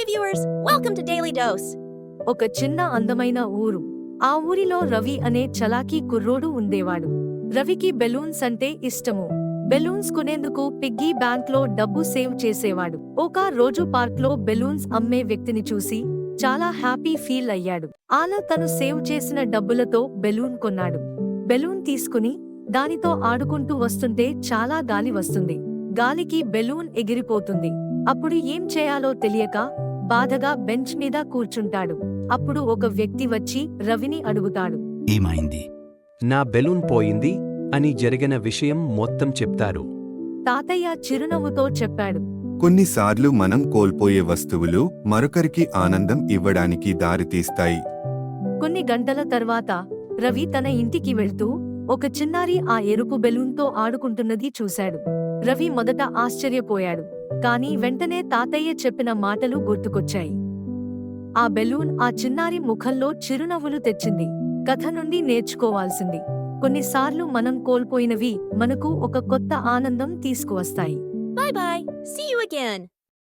Hey viewers, welcome to Daily Dose. ఒక చిన్న అందమైన ఊరు. ఆ ఊరిలో రవి అనే చలాకీ కుర్రోడు ఉండేవాడు. రవికి బెలూన్స్ అంటే ఇష్టము. బెలూన్స్ కొనేందుకు పిగ్గీ బ్యాంక్లో డబ్బు సేవ్ చేసేవాడు. ఒక రోజు పార్క్లో బెలూన్స్ అమ్మే వ్యక్తిని చూసి చాలా హ్యాపీ ఫీల్ అయ్యాడు. ఆలా తను సేవ్ చేసిన డబ్బులతో బెలూన్ కొన్నాడు. బెలూన్ తీసుకుని దానితో ఆడుకుంటూ వస్తుంటే చాలా గాలి వస్తుంది. గాలికి బెలూన్ ఎగిరిపోతుంది. అప్పుడు ఏం చేయాలో తెలియక బాధగా బెంచ్ మీద కూర్చుంటాడు. అప్పుడు ఒక వ్యక్తి వచ్చి రవిని అడుగుతాడు, ఏమైంది? నా బెలూన్ పోయింది అని జరిగిన విషయం మొత్తం చెప్తారు. తాతయ్య చిరునవ్వుతో చెప్పాడు, కొన్నిసార్లు మనం కోల్పోయే వస్తువులు మరొకరికి ఆనందం ఇవ్వడానికి దారితీస్తాయి. కొన్ని గంటల తర్వాత రవి తన ఇంటికి వెళ్తూ ఒక చిన్నారి ఆ ఎరుపు బెలూన్తో ఆడుకుంటున్నది చూశాడు. రవి మొదట ఆశ్చర్యపోయాడు, కాని వెంటనే తాతయ్య చెప్పిన మాటలు గుర్తుకొచ్చాయి. ఆ బెలూన్ ఆ చిన్నారి ముఖంలో చిరునవ్వులు తెచ్చింది. కథ నుండి నేర్చుకోవాల్సింది, కొన్నిసార్లు మనం కోల్పోయినవి మనకు ఒక కొత్త ఆనందం తీసుకువస్తాయి. Bye bye. See you again.